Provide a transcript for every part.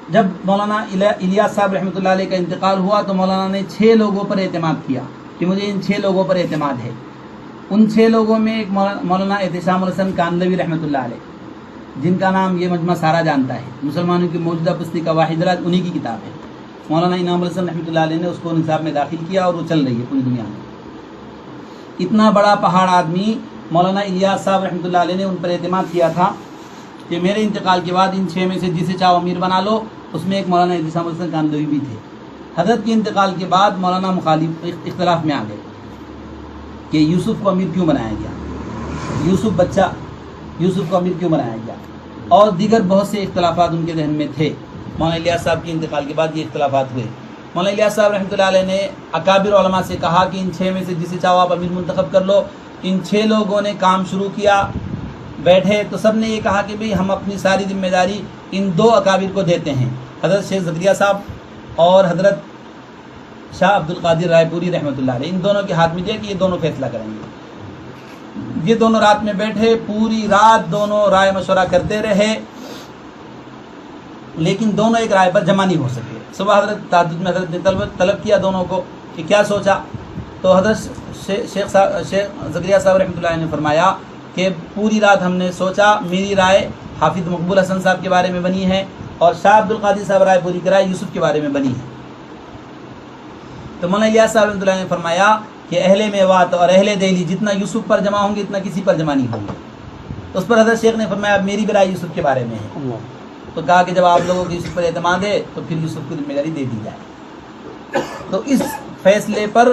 جب مولانا الیاس صاحب رحمۃ اللہ علیہ کا انتقال ہوا تو مولانا نے 6 لوگوں پر اعتماد کیا کہ مجھے ان 6 لوگوں پر اعتماد ہے. ان 6 لوگوں میں ایک مولانا احتشام الحسن کاندھلوی رحمۃ اللہ علیہ، جن کا نام یہ مجمع سارا جانتا ہے. مسلمانوں کی موجودہ پستی کا واحد راج انہی کی کتاب ہے. مولانا انعام الحسن رحمۃ اللہ علیہ نے اس کو نصاب میں داخل کیا اور وہ چل رہی ہے پوری دنیا میں. اتنا بڑا پہاڑ آدمی مولانا الیاس صاحب رحمۃ اللہ علیہ نے ان پر اعتماد کیا تھا کہ میرے انتقال کے بعد ان 6 میں سے جسے چاہو امیر بنا لو. اس میں ایک مولانا احتشام الحسن کاندھلوی بھی تھے. حضرت کے انتقال کے بعد مولانا مخالف اختلاف میں آ گئے کہ یوسف کو امیر کیوں بنایا گیا، یوسف کو امیر کیوں بنایا گیا، اور دیگر بہت سے اختلافات ان کے ذہن میں تھے. مولانا الیاس صاحب کے انتقال کے بعد یہ اختلافات ہوئے. مولانا الیاس صاحب رحمۃ اللہ علیہ نے اکابر علماء سے کہا کہ ان 6 میں سے جسے چاہو آپ امیر منتخب کر لو. ان 6 لوگوں نے کام شروع کیا، بیٹھے تو سب نے یہ کہا کہ بھئی ہم اپنی ساری ذمہ داری ان 2 اکابر کو دیتے ہیں، حضرت شیخ زکریا صاحب اور حضرت شاہ عبد القادر رائے پوری رحمۃ اللہ علیہ. ان دونوں کے ہاتھ میں دیا کہ یہ دونوں فیصلہ کریں گے. یہ دونوں رات میں بیٹھے، پوری رات دونوں رائے مشورہ کرتے رہے، لیکن دونوں ایک رائے پر جمع نہیں ہو سکے. صبح حضرت تہجد میں حضرت نے طلب کیا دونوں کو کہ کیا سوچا. تو حضرت شیخ زکریا صاحب رحمۃ اللہ علیہ نے فرمایا کہ پوری رات ہم نے سوچا، میری رائے حافظ مقبول حسن صاحب کے بارے میں بنی ہے اور شاہ عبد القادر صاحب رائے پوری کی رائے یوسف کے بارے میں بنی ہے. تو مولانا الیاس صاحب رحمۃ اللہ نے فرمایا کہ اہل میوات اور اہل دہلی جتنا یوسف پر جمع ہوں گے اتنا کسی پر جمع نہیں ہوں گے. تو اس پر حضرت شیخ نے فرمایا میری بھی رائے یوسف کے بارے میں ہے. تو کہا کہ جب آپ لوگوں کو یوسف پر اعتماد ہے تو پھر یوسف کو ذمہ داری دے دی جائے. تو اس فیصلے پر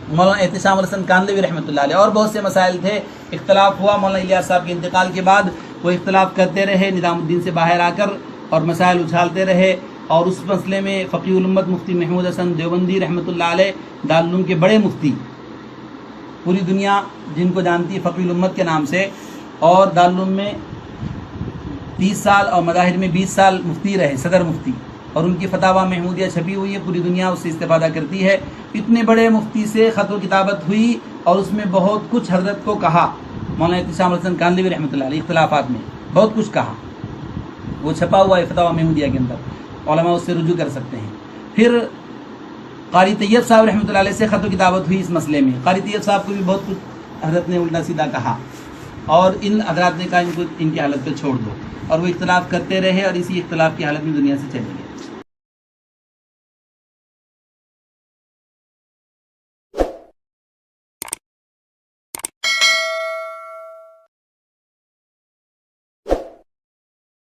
مولانا احتشام الحسن کاندھلوی رحمۃ اللہ علیہ، اور بہت سے مسائل تھے، اختلاف ہوا. مولانا الیاس صاحب کے انتقال کے بعد وہ اختلاف کرتے رہے نظام الدین سے باہر آ کر اور مسائل اچھالتے رہے. اور اس مسئلے میں فقیہ الامت مفتی محمود حسن دیوبندی رحمۃ اللہ علیہ، دارالعلوم کے بڑے مفتی، پوری دنیا جن کو جانتی ہے فقیہ الامت کے نام سے، اور دارالعلوم میں 30 سال اور مظاہر میں 20 سال مفتی رہے، صدر مفتی، اور ان کی فتاوی محمودیہ چھپی ہوئی ہے، پوری دنیا اس سے استفادہ کرتی ہے. اتنے بڑے مفتی سے خط و کتابت ہوئی اور اس میں بہت کچھ حضرت کو کہا. مولانا احتشام الحسن کاندھلوی رحمۃ اللہ علیہ اختلافات میں بہت کچھ کہا، وہ چھپا ہوا ہے فتاوی محمودیہ کے اندر، علماء اس سے رجوع کر سکتے ہیں. پھر قاری طیب صاحب رحمۃ اللہ علیہ سے خط و کتابت ہوئی اس مسئلے میں. قاری طیب صاحب کو بھی بہت کچھ حضرت نے الٹا سیدھا کہا، اور ان حضرات نے کہا ان کی حالت پہ چھوڑ دو، اور وہ اختلاف کرتے رہے اور اسی اختلاف کی حالت میں دنیا سے چلے گئے.